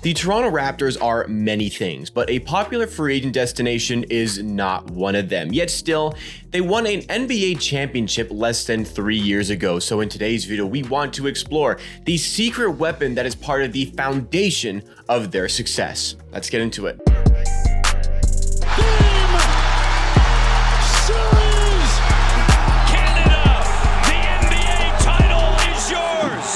The Toronto Raptors are many things, but a popular free agent destination is not one of them. Yet still, they won an NBA championship less than 3 years ago. So in today's video, we want to explore the secret weapon that is part of the foundation of their success. Let's get into it.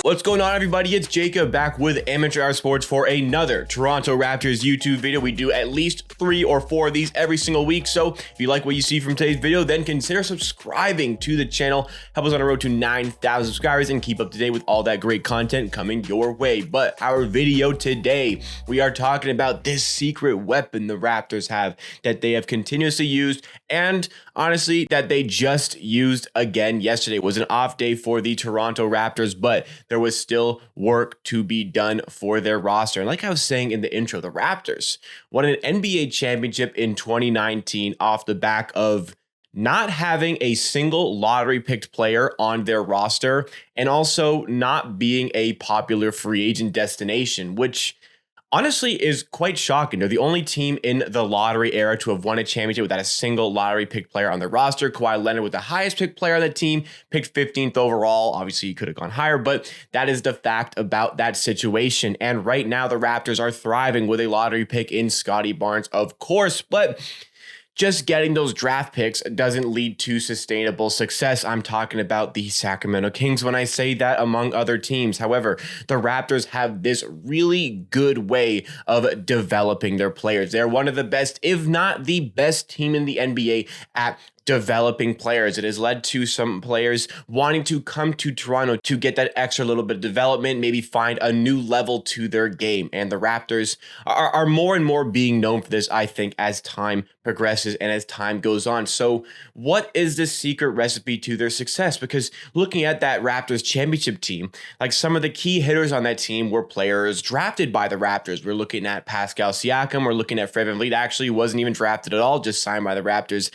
What's going on, everybody? It's Jacob back with Amateur Hour Sports for another Toronto Raptors YouTube video. We do at least 3 or 4 of these every single week. So if you like what you see from today's video, then consider subscribing to the channel. Help us on the road to 9,000 subscribers and keep up to date with all that great content coming your way. But our video today, we are talking about this secret weapon the Raptors have that they have continuously used, and honestly, that they just used again yesterday. It was an off day for the Toronto Raptors, but there was still work to be done for their roster. And like I was saying in the intro, the Raptors won an NBA championship in 2019 off the back of not having a single lottery picked player on their roster and also not being a popular free agent destination, which honestly is quite shocking. They're the only team in the lottery era to have won a championship without a single lottery picked player on their roster. Kawhi Leonard was the highest picked player on the team, picked 15th overall. Obviously, he could have gone higher, but that is the fact about that situation. And right now, the Raptors are thriving with a lottery pick in Scottie Barnes, of course, but just getting those draft picks doesn't lead to sustainable success. I'm talking about the Sacramento Kings when I say that, among other teams. However, the Raptors have this really good way of developing their players. They're one of the best, if not the best team in the NBA at developing players. It has led to some players wanting to come to Toronto to get that extra little bit of development, maybe find a new level to their game. And the Raptors are more and more being known for this, I think, as time progresses and as time goes on. So what is the secret recipe to their success? Because looking at that Raptors championship team, like some of the key hitters on that team were players drafted by the Raptors. We're looking at Pascal Siakam. We're looking at Fred VanVleet. Actually wasn't even drafted at all, just signed by the Raptors.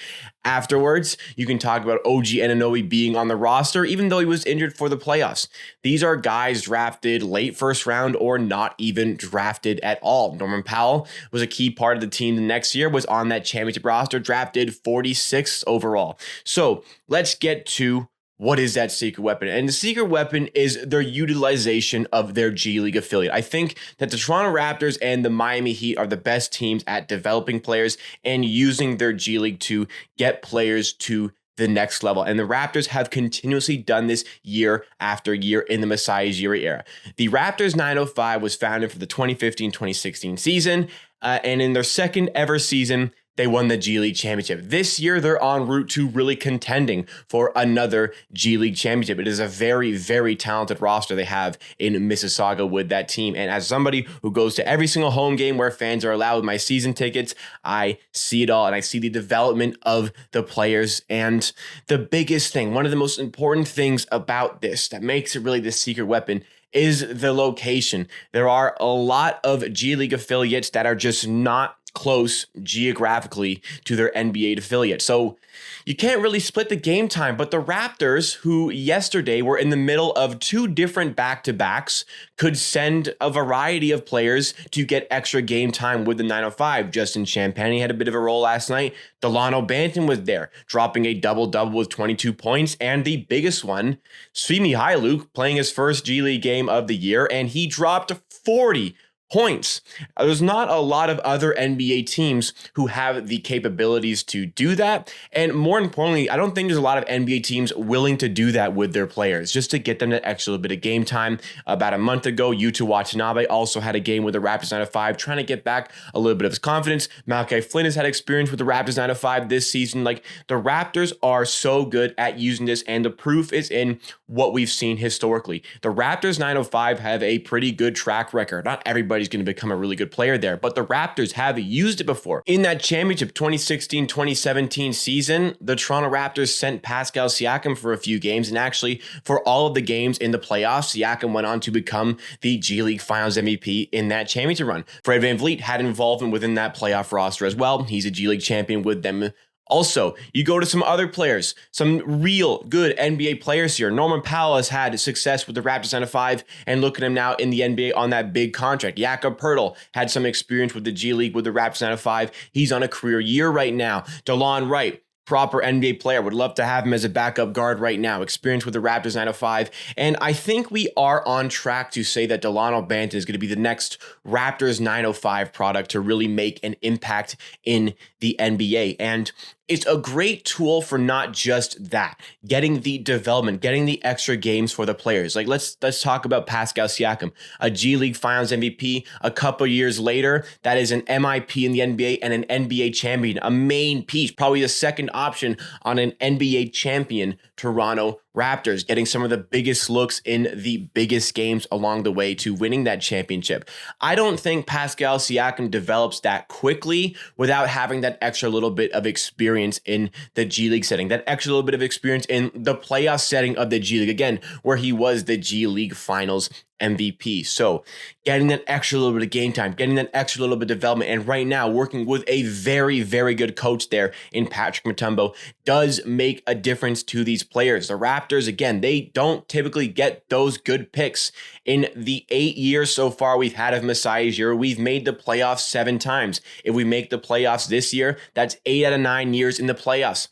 Afterwards, you can talk about OG Anunoby being on the roster, even though he was injured for the playoffs. These are guys drafted late first round or not even drafted at all. Norman Powell was a key part of the team the next year, was on that championship roster, drafted 46th overall. So let's get to what is that secret weapon? And the secret weapon is their utilization of their G League affiliate. I think that the Toronto Raptors and the Miami Heat are the best teams at developing players and using their G League to get players to the next level. And the Raptors have continuously done this year after year in the Masai Ujiri era. The Raptors 905 was founded for the 2015-2016 season, and in their second ever season, they won the G League championship. This year, they're en route to really contending for another G League championship. It is a very, very talented roster they have in Mississauga with that team. And as somebody who goes to every single home game where fans are allowed with my season tickets, I see it all. And I see the development of the players. And the biggest thing, one of the most important things about this that makes it really the secret weapon is the location. There are a lot of G League affiliates that are just not close geographically to their NBA affiliate. So you can't really split the game time, but the Raptors, who yesterday were in the middle of 2 different back-to-backs, could send a variety of players to get extra game time with the 905. Justin Champagnie had a bit of a role last night. Delano Banton was there, dropping a double-double with 22 points, and the biggest one, Svi Mykhailiuk, playing his first G League game of the year, and he dropped 40 points. There's not a lot of other NBA teams who have the capabilities to do that. And more importantly, I don't think there's a lot of NBA teams willing to do that with their players, just to get them that extra little bit of game time. About a month ago, Yuta Watanabe also had a game with the Raptors 905, trying to get back a little bit of his confidence. Malachi Flynn has had experience with the Raptors 905 this season. Like, the Raptors are so good at using this, and the proof is in what we've seen historically. The Raptors 905 have a pretty good track record. Not everybody's going to become a really good player there, but the Raptors have used it before. In that championship 2016-2017 season, the Toronto Raptors sent Pascal Siakam for a few games, and actually for all of the games in the playoffs, Siakam went on to become the G League Finals MVP in that championship run. Fred VanVleet had involvement within that playoff roster as well. He's a G League champion with them Also, you go to some other players, some real good NBA players here. Norman Powell has had success with the Raptors 9-5, and look at him now in the NBA on that big contract. Jakob Poeltl had some experience with the G League with the Raptors 9-5. He's on a career year right now. DeLon Wright, proper NBA player. Would love to have him as a backup guard right now. Experience with the Raptors 9-5. And I think we are on track to say that Delano Banton is going to be the next Raptors 905 product to really make an impact in the NBA. And it's a great tool for not just that, getting the development, getting the extra games for the players. Like let's talk about Pascal Siakam, a G League Finals MVP. A couple years later, that is an MIP in the NBA and an NBA champion, a main piece, probably the second option on an NBA champion Toronto Raptors, getting some of the biggest looks in the biggest games along the way to winning that championship. I don't think Pascal Siakam develops that quickly without having that extra little bit of experience in the G League setting, that extra little bit of experience in the playoff setting of the G League, again, where he was the G League Finals MVP. So getting that extra little bit of game time, getting that extra little bit of development, and right now working with a very, very good coach there in Patrick Mutombo does make a difference to these players. The Raptors, again, they don't typically get those good picks. In the 8 years so far we've had of Masai Ujiri, we've made the playoffs 7 times. If we make the playoffs this year, that's 8 out of 9 years in the playoffs.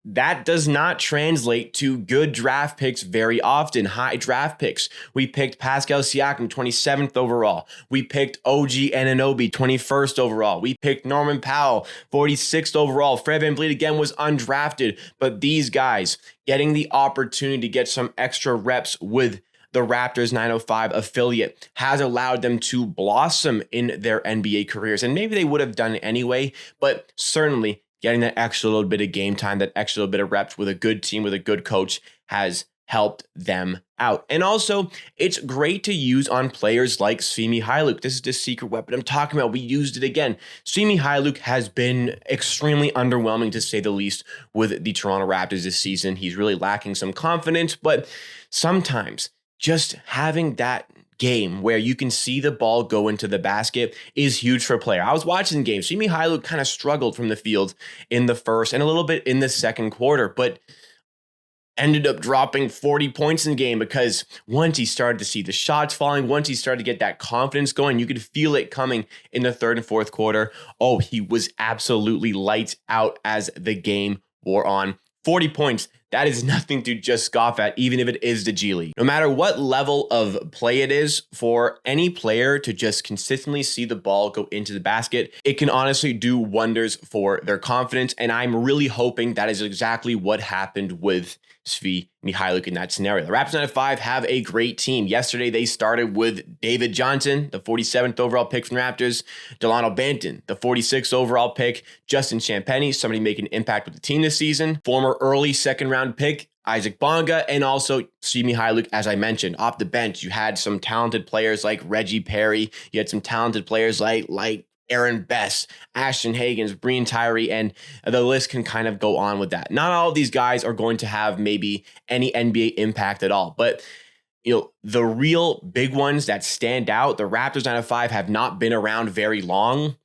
That does not translate to good draft picks very often, high draft picks. We picked Pascal Siakam 27th overall. We picked OG Anunoby 21st overall. We picked Norman Powell 46th overall. Fred VanVleet again was undrafted, but these guys getting the opportunity to get some extra reps with the Raptors 905 affiliate has allowed them to blossom in their NBA careers. And maybe they would have done it anyway, but certainly getting that extra little bit of game time, that extra little bit of reps with a good team, with a good coach has helped them out. And also, it's great to use on players like Svi Mykhailiuk. This is the secret weapon I'm talking about. We used it again. Svi Mykhailiuk has been extremely underwhelming, to say the least, with the Toronto Raptors this season. He's really lacking some confidence, but sometimes just having that game where you can see the ball go into the basket is huge for a player. I was watching the game. Svi Mykhailiuk kind of struggled from the field in the first and a little bit in the second quarter, but ended up dropping 40 points in the game because once he started to see the shots falling, once he started to get that confidence going, you could feel it coming in the third and fourth quarter. Oh, he was absolutely lights out as the game wore on. 40 points, that is nothing to just scoff at, even if it is the G League. No matter what level of play it is, for any player to just consistently see the ball go into the basket, it can honestly do wonders for their confidence. And I'm really hoping that is exactly what happened with Svi Mykhailiuk in that scenario. The Raptors 9-5 have a great team. Yesterday, they started with David Johnson, the 47th overall pick from the Raptors, Delano Banton, the 46th overall pick, Justin Champagnie, somebody making an impact with the team this season, former early second round pick, Isaac Bonga, and also Svi Mykhailiuk, as I mentioned. Off the bench, you had some talented players like Reggie Perry. You had some talented players like Aaron Bess, Ashton Hagans, Brean Tyree, and the list can kind of go on with that. Not all of these guys are going to have maybe any NBA impact at all, but the real big ones that stand out, the Raptors 9-5 have not been around very long.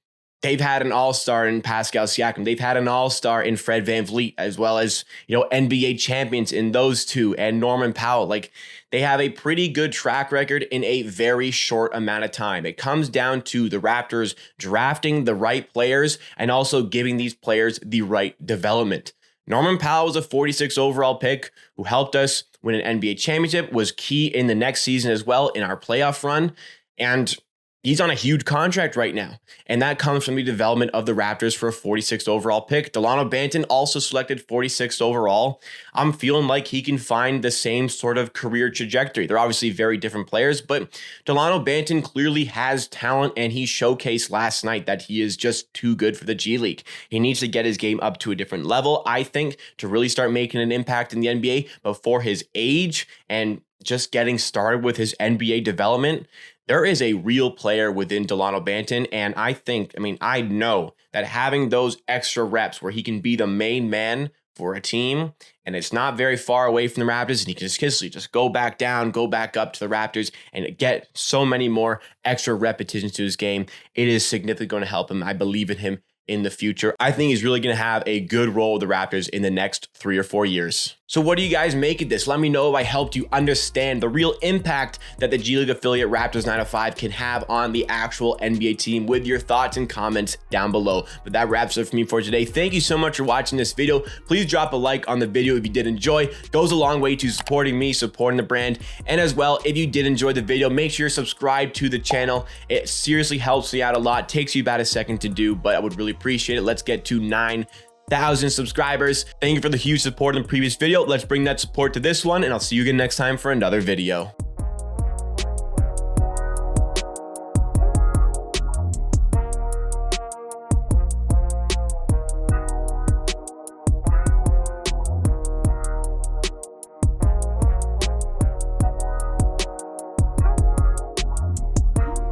They've had an all-star in Pascal Siakam. They've had an all-star in Fred VanVleet, as well as, NBA champions in those two and Norman Powell. Like, they have a pretty good track record in a very short amount of time. It comes down to the Raptors drafting the right players and also giving these players the right development. Norman Powell was a 46 overall pick who helped us win an NBA championship, was key in the next season as well in our playoff run, and he's on a huge contract right now, and that comes from the development of the Raptors for a 46th overall pick. Delano Banton also selected 46th overall. I'm feeling like he can find the same sort of career trajectory. They're obviously very different players, but Delano Banton clearly has talent, and he showcased last night that he is just too good for the G League. He needs to get his game up to a different level, I think, to really start making an impact in the NBA. But for his age and just getting started with his NBA development, there is a real player within Delano Banton, and I know that having those extra reps where he can be the main man for a team, and it's not very far away from the Raptors, and he can just go back down, go back up to the Raptors, and get so many more extra repetitions to his game, it is significantly going to help him. I believe in him in the future. I think he's really going to have a good role with the Raptors in the next 3 or 4 years. So what do you guys make of this? Let me know if I helped you understand the real impact that the G League affiliate Raptors 905 can have on the actual NBA team with your thoughts and comments down below. But that wraps it for me for today. Thank you so much for watching this video. Please drop a like on the video if you did enjoy. It goes a long way to supporting me, supporting the brand. And as well, if you did enjoy the video, make sure you're subscribed to the channel. It seriously helps me out a lot. Takes you about a second to do, but I would really appreciate it. Let's get to 9,000 subscribers. Thank you for the huge support in the previous video. Let's bring that support to this one, and I'll see you again next time for another video.